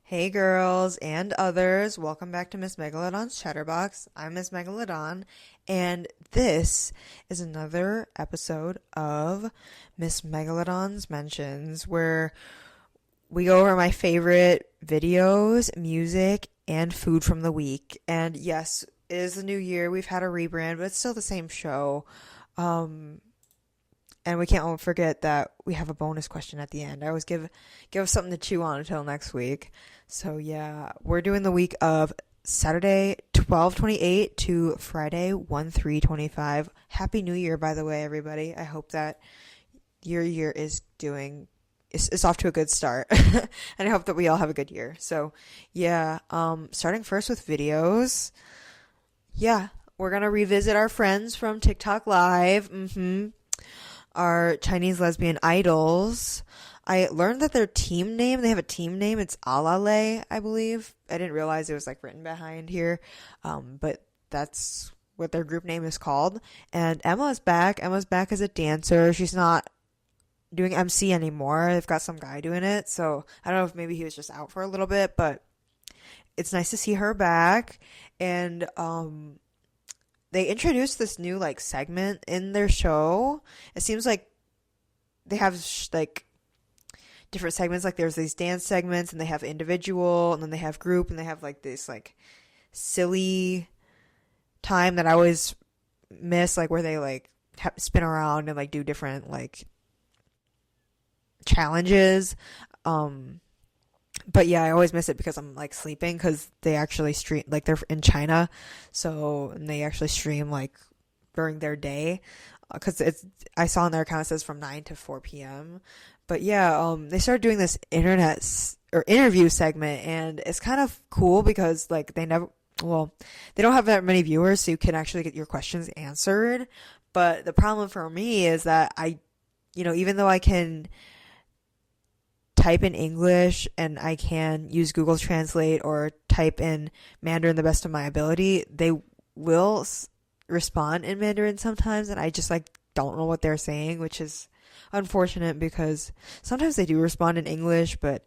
Hey girls and others, welcome back to Miss Megalodon's Chatterbox. I'm Miss Megalodon, and this is another episode of Miss Megalodon's Mentions, where we go over my favorite videos, music, and food from the week. And yes, it is the new year. We've had a rebrand, but it's still the same show. And we can't forget that we have a bonus question at the end. I always give us something to chew on until next week. So yeah, we're doing the week of Saturday 12/28 to Friday 1/3/25. Happy New Year, by the way, everybody. I hope that your year is it's off to a good start. And I hope that we all have a good year. So yeah, starting first with videos. Yeah, we're gonna revisit our friends from TikTok Live. Our Chinese lesbian idols. I learned that their team name, they have a team name. It's Alale, I believe. I didn't realize it was like written behind here. But that's what their group name is called. And Emma's back. Emma's back as a dancer. She's not doing MC anymore. They've got some guy doing it. So I don't know if maybe he was just out for a little bit, but it's nice to see her back. And, they introduced this new like segment in their show. It seems like they have like different segments. Like there's these dance segments, and they have individual, and then they have group, and they have like this like silly time that I always miss, like where they like spin around and like do different like challenges. But yeah, I always miss it because I'm like sleeping, because they actually stream, like they're in China, so, and they actually stream like during their day, because I saw on their account it says from 9 to 4 p.m. But yeah, they started doing this or interview segment, and it's kind of cool because like they don't have that many viewers, so you can actually get your questions answered. But the problem for me is that even though I can type in English and I can use Google Translate or type in Mandarin the best of my ability, they will respond in Mandarin sometimes, and I just like don't know what they're saying, which is unfortunate because sometimes they do respond in English, but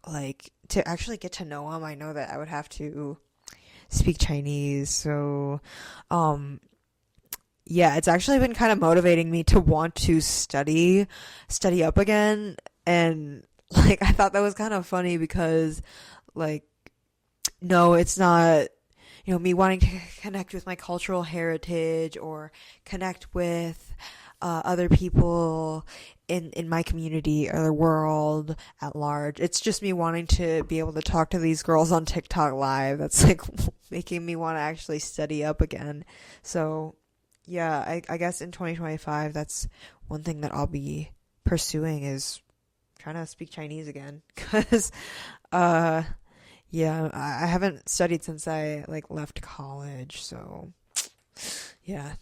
like to actually get to know them, I know that I would have to speak Chinese. So yeah, it's actually been kind of motivating me to want to study up again. And like, I thought that was kind of funny because, like, no, it's not, me wanting to connect with my cultural heritage or connect with other people in my community or the world at large. It's just me wanting to be able to talk to these girls on TikTok Live. That's, like, making me want to actually study up again. So, yeah, I guess in 2025, that's one thing that I'll be pursuing, is trying to speak Chinese again, because yeah, I haven't studied since I like left college. So yeah,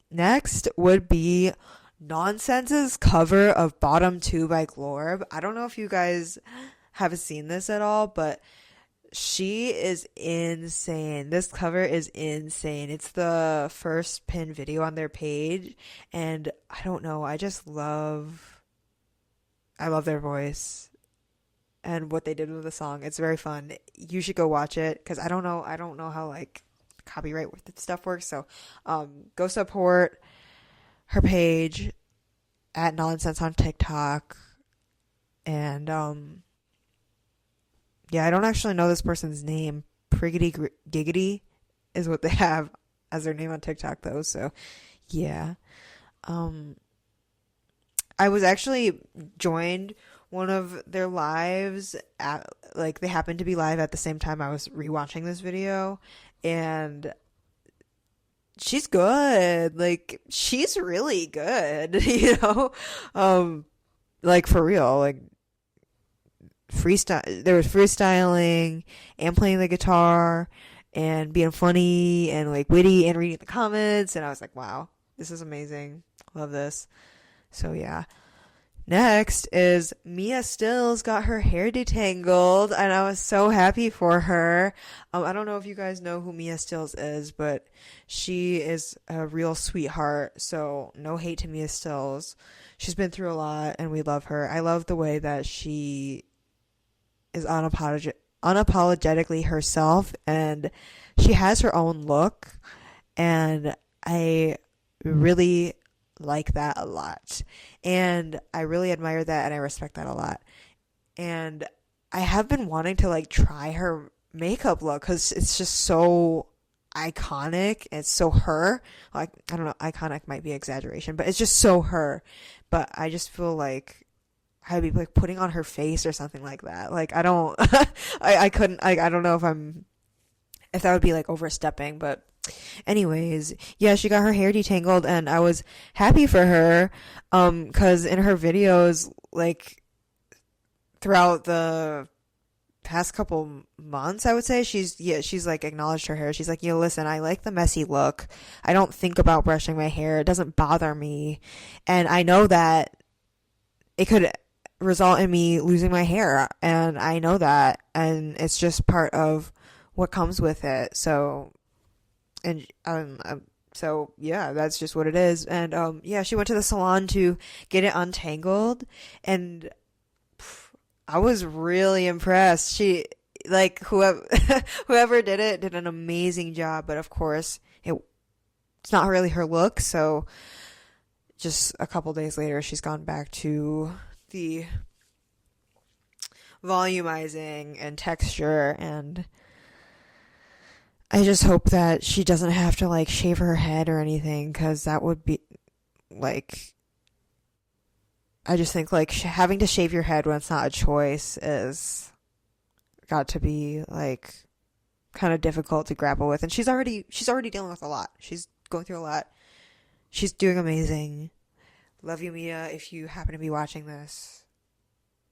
next would be Nonsense's cover of Bottom 2 by Glorb. I don't know if you guys have seen this at all, but she is insane. This cover is insane. It's the first pinned video on their page, and I don't know, I love their voice and what they did with the song. It's very fun. You should go watch it, because I don't know how like copyright stuff works. So go support her page at Nonsense on TikTok. And yeah, I don't actually know this person's name. Priggity Giggity is what they have as their name on TikTok though. So yeah. I was actually joined one of their lives like they happened to be live at the same time I was rewatching this video, and she's good. Like, she's really good, like for real. Like, there was freestyling and playing the guitar and being funny and like witty and reading the comments, and I was like, wow, this is amazing. Love this. So yeah. Next is Mia Stills got her hair detangled, and I was so happy for her. I don't know if you guys know who Mia Stills is, but she is a real sweetheart, so no hate to Mia Stills. She's been through a lot, and we love her. I love the way that she is unapologetically herself, and she has her own look, and I really like that a lot. And I really admire that, and I respect that a lot. And I have been wanting to like try her makeup look because it's just so iconic. It's so her. Like, I don't know, iconic might be exaggeration, but it's just so her. But I just feel like I'd be like putting on her face or something like that. Like, I don't, I couldn't, I don't know if that would be like overstepping, but anyways, yeah, she got her hair detangled, and I was happy for her, cause in her videos, like, throughout the past couple months, I would say, she's like acknowledged her hair. She's like, listen, I like the messy look. I don't think about brushing my hair. It doesn't bother me. And I know that it could result in me losing my hair, and I know that, and it's just part of what comes with it. So, and so yeah, that's just what it is. And yeah, she went to the salon to get it untangled, and I was really impressed. She, like, whoever did it did an amazing job, but of course it's not really her look. So just a couple days later, she's gone back to the volumizing and texture, and I just hope that she doesn't have to like shave her head or anything, because that would be like, I just think like having to shave your head when it's not a choice is got to be like kind of difficult to grapple with. And she's already dealing with a lot. She's going through a lot. She's doing amazing. Love you, Mia, if you happen to be watching this.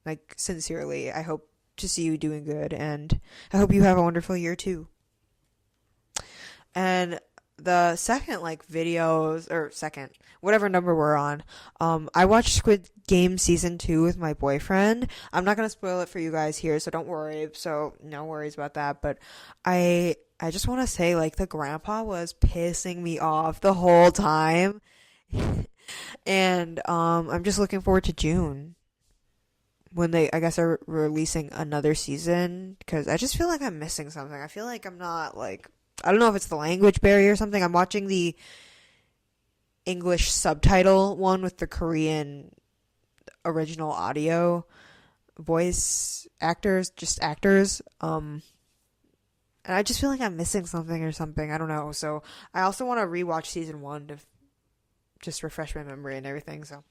Like, sincerely, I hope to see you doing good, and I hope you have a wonderful year too. And the second like videos, or second, whatever number we're on, I watched Squid Game season 2 with my boyfriend. I'm not gonna spoil it for you guys here, so don't worry. So no worries about that. But I just want to say, like, the grandpa was pissing me off the whole time, and I'm just looking forward to June when they, I guess, are releasing another season, because I just feel like I'm missing something. I feel like I'm not like, I don't know if it's the language barrier or something. I'm watching the English subtitle one with the Korean original audio voice actors, just actors. And I just feel like I'm missing something or something. I don't know. So I also want to rewatch season 1 to just refresh my memory and everything. So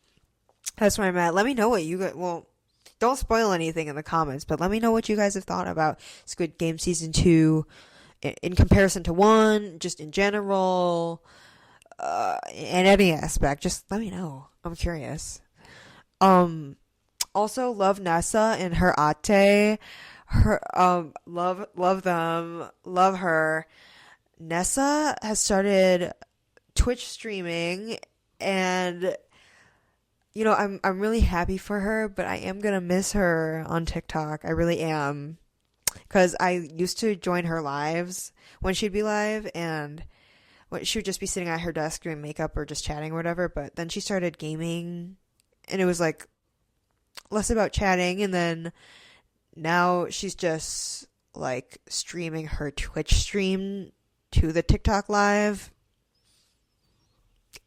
that's where I'm at. Let me know what you guys, well, don't spoil anything in the comments, but let me know what you guys have thought about Squid Game season 2 in comparison to 1, just in general, in any aspect. Just let me know. I'm curious. Also love Nessa and her ate. Love them. Love her. Nessa has started Twitch streaming, and I'm really happy for her, but I am gonna miss her on TikTok. I really am. Because I used to join her lives when she'd be live, and she would just be sitting at her desk doing makeup or just chatting or whatever. But then she started gaming, and it was like less about chatting. And then now she's just like streaming her Twitch stream to the TikTok live.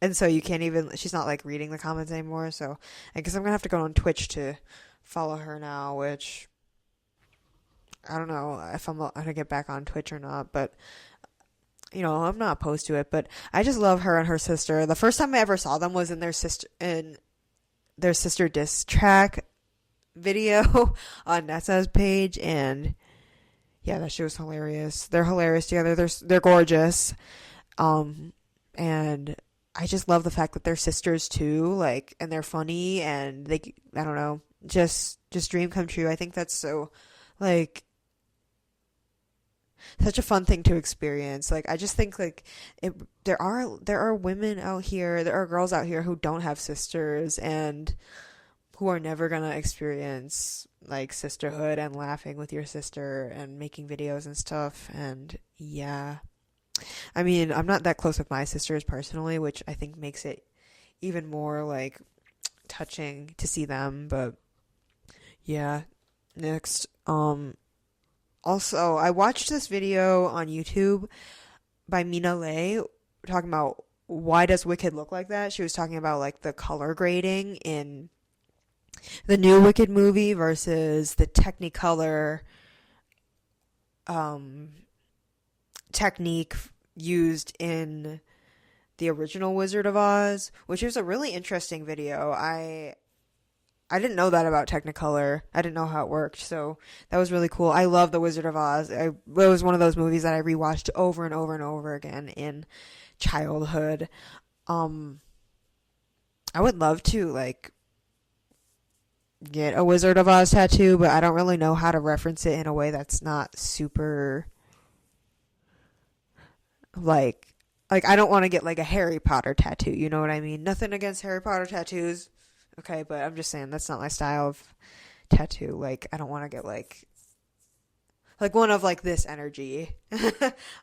And so she's not like reading the comments anymore. So I guess I'm going to have to go on Twitch to follow her now, which I don't know if I'm going to get back on Twitch or not, but I'm not opposed to it. But I just love her and her sister. The first time I ever saw them was in their sister diss track video on Nessa's page, and yeah, that shit was hilarious. They're hilarious together. They're gorgeous. And I just love the fact that they're sisters too, like, and they're funny, and I don't know, just dream come true. I think that's so, like, such a fun thing to experience. Like, I just think like there are women out here, there are girls out here who don't have sisters and who are never gonna experience like sisterhood and laughing with your sister and making videos and stuff. And yeah, I mean, I'm not that close with my sisters personally, which I think makes it even more like touching to see them. But yeah, next, Um, Also, I watched this video on YouTube by Mina Lay talking about why does Wicked look like that. She was talking about like the color grading in the new Wicked movie versus the Technicolor um, technique used in the original Wizard of Oz, which is a really interesting video. I didn't know that about Technicolor. I didn't know how it worked, so that was really cool. I love The Wizard of Oz. It was one of those movies that I rewatched over and over and over again in childhood. Um, I would love to like get a Wizard of Oz tattoo, but I don't really know how to reference it in a way that's not super like I don't want to get like a Harry Potter tattoo, you know what I mean? Nothing against Harry Potter tattoos. Okay, but I'm just saying that's not my style of tattoo. Like I don't want to get like one of like this energy.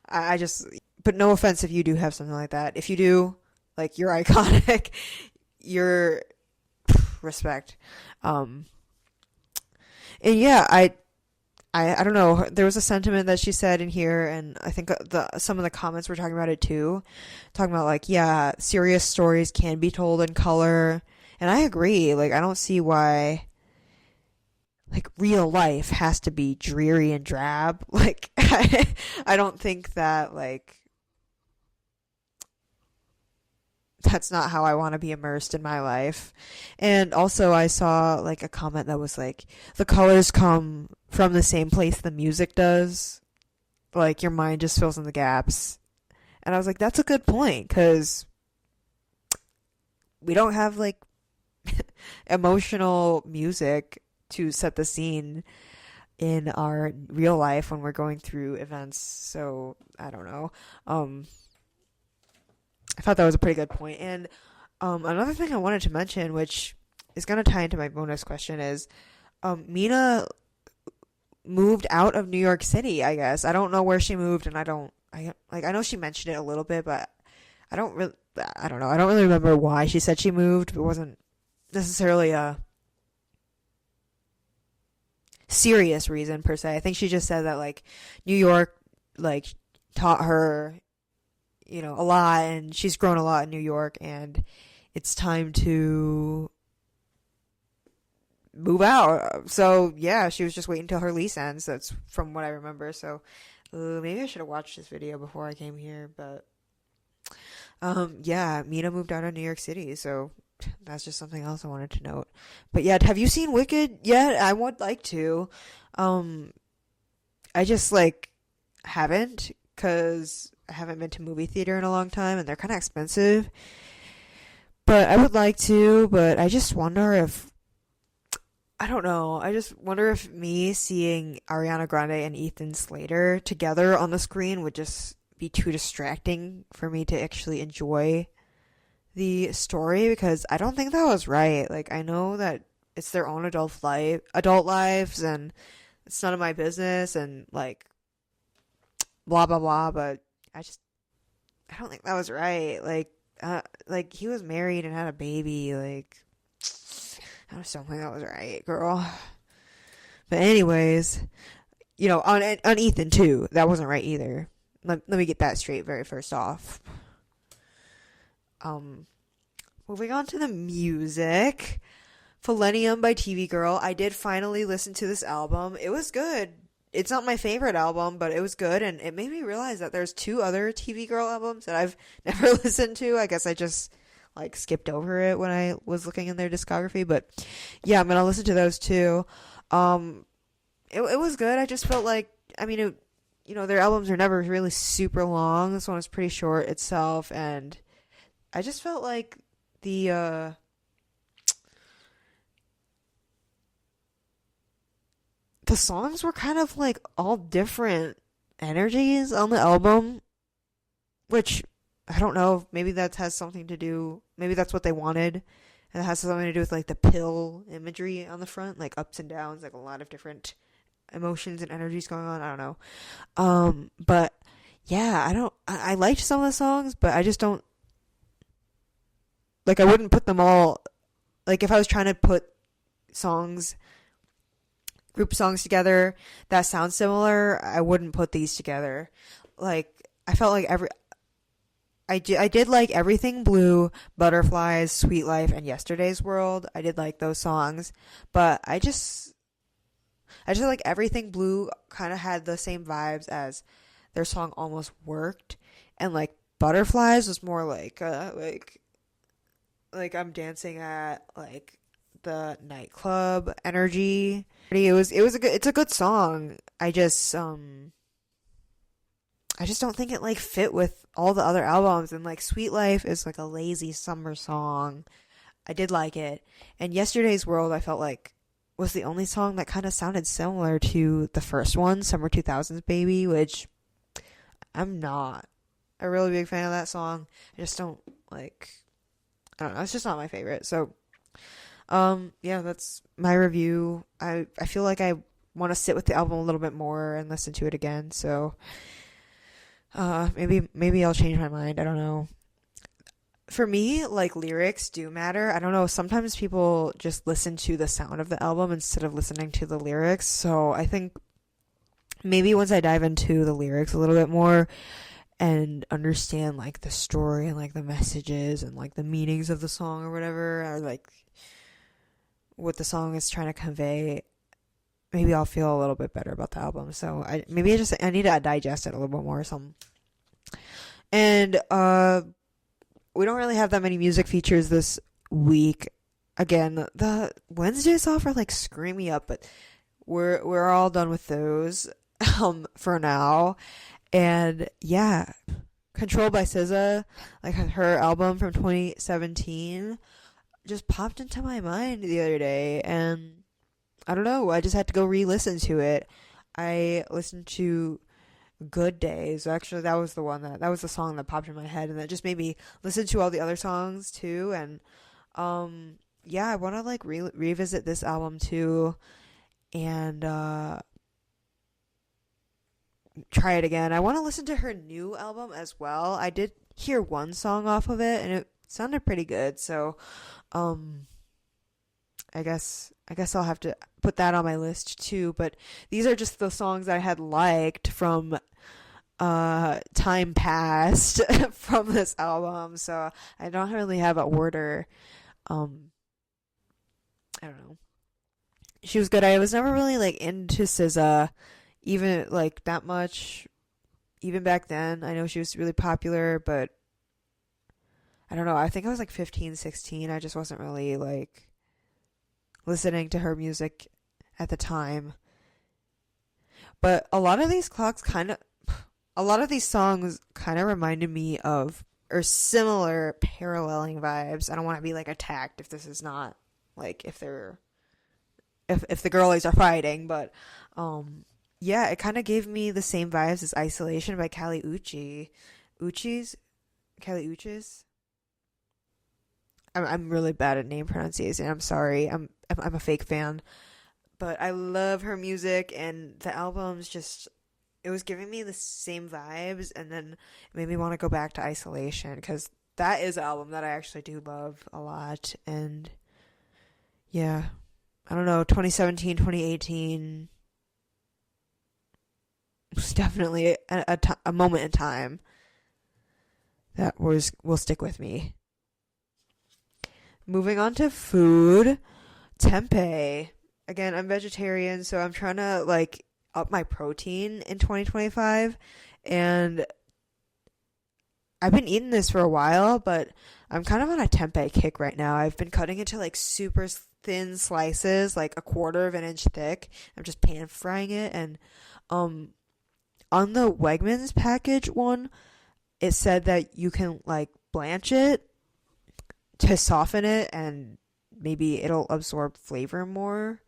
I just but no offense if you do have something like that. If you do, like you're iconic. You're respect. Um and yeah, I don't know. There was a sentiment that she said in here, and I think some of the comments were talking about it too, talking about like yeah, serious stories can be told in color, and I agree. Like I don't see why like real life has to be dreary and drab. Like I don't think that like that's not how I want to be immersed in my life. And also I saw like a comment that was like the colors come from the same place the music does. Like your mind just fills in the gaps. And I was like that's a good point cuz we don't have like emotional music to set the scene in our real life when we're going through events. So, I don't know. I thought that was a pretty good point. And another thing I wanted to mention, which is going to tie into my bonus question, is Mina moved out of New York City, I guess. I don't know where she moved, and I know she mentioned it a little bit, but I don't know. I don't really remember why she said she moved. It wasn't necessarily a serious reason per se. I think she just said that like New York like taught her a lot, and she's grown a lot in New York, and it's time to move out. So yeah, she was just waiting until her lease ends. That's from what I remember. So maybe I should have watched this video before I came here, but yeah, Mina moved out of New York City, so that's just something else I wanted to note. But yeah, have you seen Wicked yet? I would like to. I just like haven't, because I haven't been to movie theater in a long time, and they're kind of expensive. But I would like to, but I just wonder if, I don't know, I just wonder if me seeing Ariana Grande and Ethan Slater together on the screen would just be too distracting for me to actually enjoy the story, because I don't think that was right. Like, I know that it's their own adult lives, and it's none of my business, and like, blah, blah, blah, but I don't think that was right. Like he was married and had a baby. Like, I just don't think that was right, girl. But anyways, on Ethan too, that wasn't right either. Let me get that straight very first off. Moving on to the music. Millennium by TV Girl. I did finally listen to this album. It was good. It's not my favorite album, but it was good, and it made me realize that there's 2 other TV Girl albums that I've never listened to. I guess I just like skipped over it when I was looking in their discography, but yeah, I'm gonna listen to those too. It was good. I just felt like, I mean, their albums are never really super long. This one was pretty short itself, and I just felt like the songs were kind of like all different energies on the album, which I don't know. Maybe that has something to do. Maybe that's what they wanted, and it has something to do with like the pill imagery on the front, like ups and downs, like a lot of different emotions and energies going on. I don't know. But yeah, I liked some of the songs, but I just don't like. I wouldn't put them all. Like if I was trying to put songs group songs together that sound similar, I wouldn't put these together. Like, I felt like I did like Everything Blue, Butterflies, Sweet Life, and Yesterday's World. I did like those songs, but I just like Everything Blue kind of had the same vibes as their song Almost Worked, and like Butterflies was more like I'm dancing at like the nightclub energy. It's a good song. I just don't think it like fit with all the other albums, and like Sweet Life is like a lazy summer song. I did like it. And Yesterday's World I felt like was the only song that kind of sounded similar to the first one, Summer 2000's Baby, which I'm not a really big fan of that song. I just don't like, I don't know, it's just not my favorite. So yeah, that's my review. I feel like I want to sit with the album a little bit more and listen to it again. So maybe I'll change my mind. I don't know. For me, like, lyrics do matter. I don't know, sometimes people just listen to the sound of the album instead of listening to the lyrics. So I think maybe once I dive into the lyrics a little bit more and understand like the story and like the messages and like the meanings of the song or whatever, or like what the song is trying to convey, maybe I'll feel a little bit better about the album. So I need to digest it a little bit more or something. And we don't really have that many music features this week. Again, the Wednesdays off are like scream me up, but we're all done with those for now. And yeah, Control by SZA, like her album from 2017, just popped into my mind the other day, and I don't know, I just had to go re-listen to it. I listened to Good Days. Actually, that was the song that popped in my head, and that just made me listen to all the other songs too. And yeah, I want to like revisit this album too, and try it again. I want to listen to her new album as well. I did hear one song off of it, and it sounded pretty good. So I guess I'll have to put that on my list too. But these are just the songs I had liked from time past from this album. So I don't really have an order. I don't know. She was good. I was never really like into SZA, even like that much. Even back then, I know she was really popular, but I don't know. I think I was like 15, 16. I just wasn't really like listening to her music at the time. But a lot of these songs kind of reminded me of, or similar paralleling vibes. I don't want to be like attacked if this is not like if the girlies are fighting, but yeah, it kind of gave me the same vibes as Isolation by Kali Uchis. Kali Uchis. I'm really bad at name pronunciation. I'm sorry. I'm a fake fan, but I love her music, and the album's just, it was giving me the same vibes, and then it made me want to go back to Isolation, because that is an album that I actually do love a lot. And yeah, I don't know, 2017, 2018 was definitely a moment in time that will stick with me. Moving on to food, tempeh. Again, I'm vegetarian, so I'm trying to like up my protein in 2025, and I've been eating this for a while, but I'm kind of on a tempeh kick right now. I've been cutting it to like super thin slices, like a quarter of an inch thick. I'm just pan frying it, and on the Wegmans package one, it said that you can like blanch it to soften it, and maybe it'll absorb flavor more.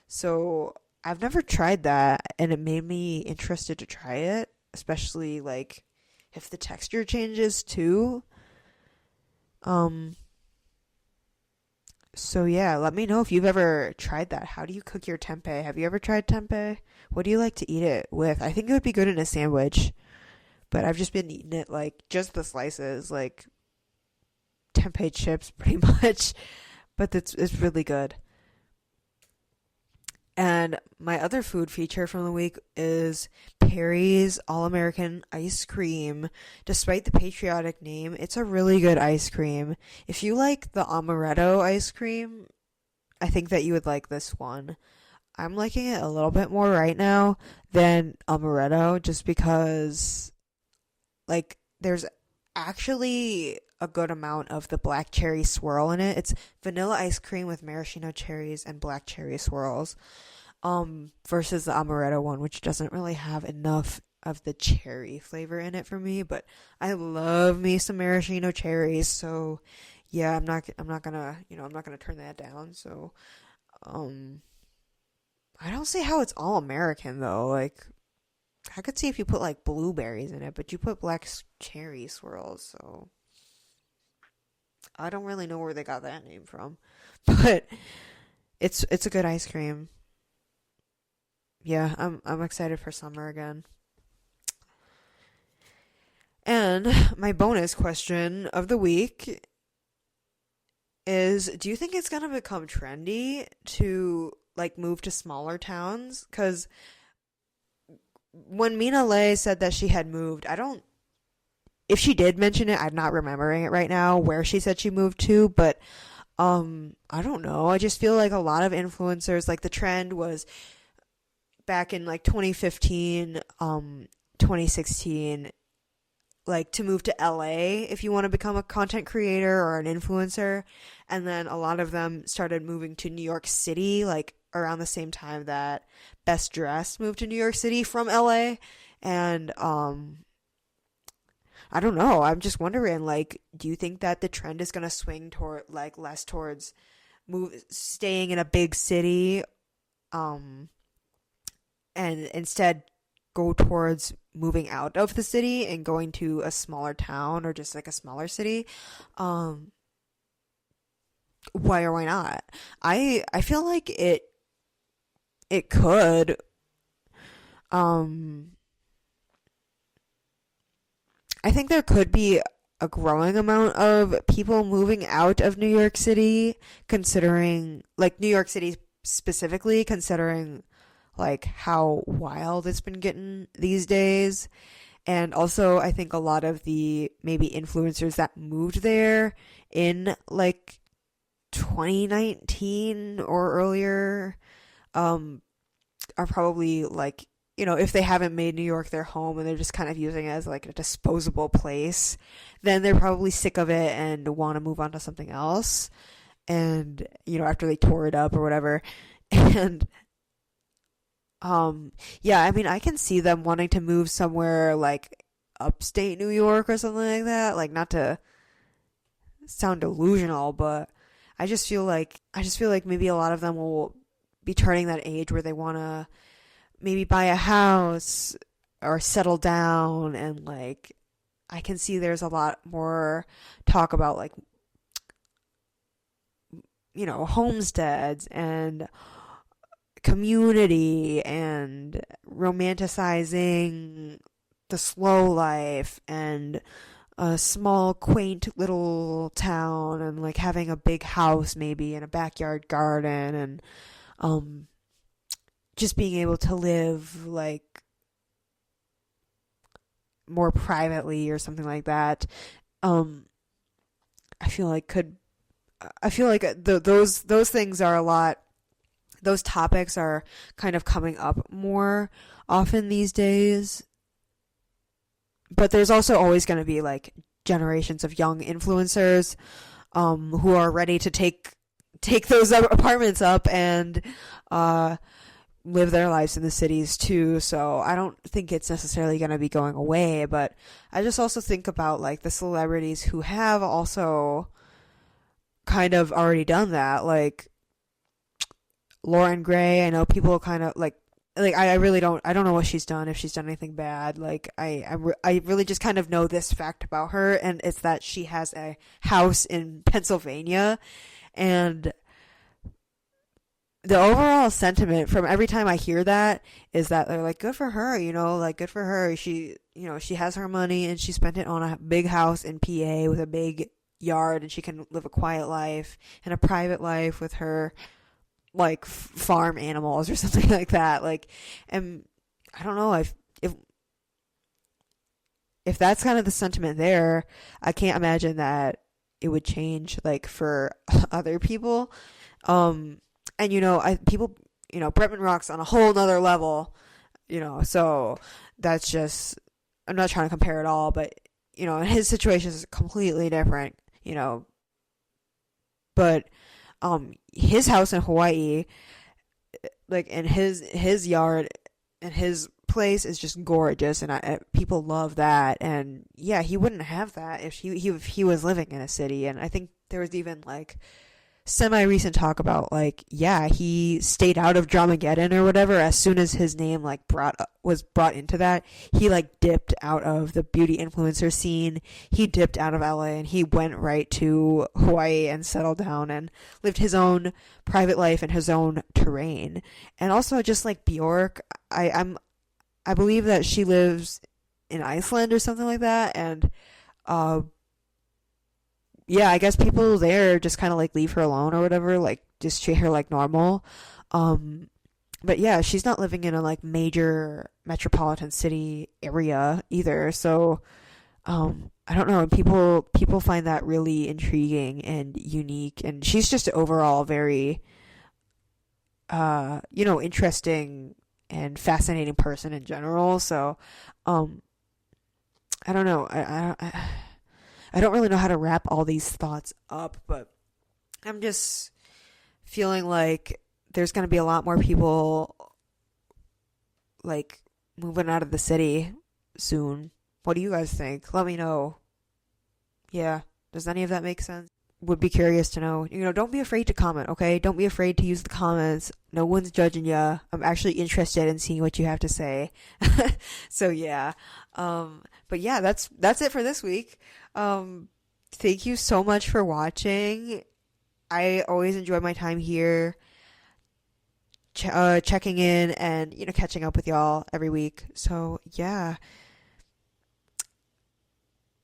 So I've never tried that, and it made me interested to try it, especially like if the texture changes too. So yeah, let me know if you've ever tried that. How do you cook your tempeh? Have you ever tried tempeh? What do you like to eat it with? I think it would be good in a sandwich, but I've just been eating it like just the slices, like tempeh chips pretty much, but it's really good. And my other food feature from the week is Perry's All American Ice Cream. Despite the patriotic name, it's a really good ice cream. If you like the amaretto ice cream, I think that you would like this one. I'm liking it a little bit more right now than amaretto just because, like, there's actually a good amount of the black cherry swirl in it. It's vanilla ice cream with maraschino cherries and black cherry swirls. Versus the amaretto one, which doesn't really have enough of the cherry flavor in it for me, but I love me some maraschino cherries, so yeah, I'm not gonna, I'm not gonna turn that down. So, I don't see how it's all American though. Like, I could see if you put like blueberries in it, but you put black cherry swirls, so I don't really know where they got that name from, but it's a good ice cream. Yeah, I'm excited for summer again. And my bonus question of the week is, do you think it's going to become trendy to like move to smaller towns? Cuz when Mina Lay said that she had moved, if she did mention it, I'm not remembering it right now where she said she moved to, but I don't know. I just feel like a lot of influencers, like the trend was back in like 2015, 2016, like to move to LA if you want to become a content creator or an influencer. And then a lot of them started moving to New York City, like around the same time that Best Dressed moved to New York City from LA. And I don't know. I'm just wondering, like, do you think that the trend is gonna swing toward like less towards staying in a big city, and instead go towards moving out of the city and going to a smaller town or just like a smaller city? Why or why not? I feel like it could. Um, I think there could be a growing amount of people moving out of New York City, considering, like, New York City specifically, considering, like, how wild it's been getting these days. And also, I think a lot of the maybe influencers that moved there in, like, 2019 or earlier, are probably, like, if they haven't made New York their home and they're just kind of using it as like a disposable place, then they're probably sick of it and want to move on to something else. And, after they tore it up or whatever. And, yeah, I mean, I can see them wanting to move somewhere like upstate New York or something like that. Like, not to sound delusional, but I just feel like maybe a lot of them will be turning that age where they want to maybe buy a house or settle down, and like I can see there's a lot more talk about like homesteads and community and romanticizing the slow life and a small quaint little town, and like having a big house maybe and a backyard garden, and just being able to live like more privately or something like that. I feel like those things are a lot. Those topics are kind of coming up more often these days. But there's also always going to be like generations of young influencers who are ready to take those apartments up and live their lives in the cities too. So I don't think it's necessarily going to be going away, but I just also think about like the celebrities who have also kind of already done that. Like Lauren Gray, I know people kind of like I don't know what she's done, if she's done anything bad. Like I really just kind of know this fact about her, and it's that she has a house in Pennsylvania. And the overall sentiment from every time I hear that is that they're like, good for her, like good for her. She has her money and she spent it on a big house in PA with a big yard, and she can live a quiet life and a private life with her like farm animals or something like that. Like, and I don't know if that's kind of the sentiment there, I can't imagine that it would change like for other people. And people, Bretman Rock's on a whole nother level, so that's just, I'm not trying to compare it all, but his situation is completely different, but his house in Hawaii, like, in his yard and his place is just gorgeous, and people love that. And yeah, he wouldn't have that if he was living in a city. And I think there was even like semi-recent talk about, like, yeah, he stayed out of Dramageddon or whatever as soon as his name like was brought into that. He like dipped out of the beauty influencer scene, he dipped out of LA, and he went right to Hawaii and settled down and lived his own private life in his own terrain. And also, just like Bjork, I believe that she lives in Iceland or something like that. And yeah, I guess people there just kind of like leave her alone or whatever, like just treat her like normal. But yeah, she's not living in a like major metropolitan city area either. So I don't know. People find that really intriguing and unique, and she's just overall very interesting and fascinating person in general. So I don't know. I don't really know how to wrap all these thoughts up, but I'm just feeling like there's going to be a lot more people like moving out of the city soon. What do you guys think? Let me know. Yeah, does any of that make sense? Would be curious to know. Don't be afraid to comment, okay? Don't be afraid to use the comments. No one's judging you. I'm actually interested in seeing what you have to say. So yeah. But yeah, that's it for this week. Thank you so much for watching. I always enjoy my time here, checking in and catching up with y'all every week. So yeah,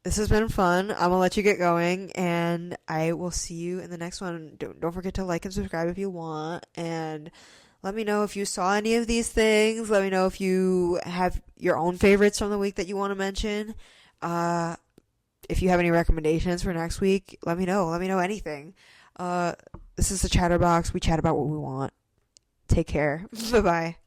this has been fun. I'm gonna let you get going, and I will see you in the next one. Don't forget to like and subscribe if you want, and let me know if you saw any of these things. Let me know if you have your own favorites from the week that you want to mention. If you have any recommendations for next week, let me know. Let me know anything. This is the Chatterbox. We chat about what we want. Take care. Bye-bye.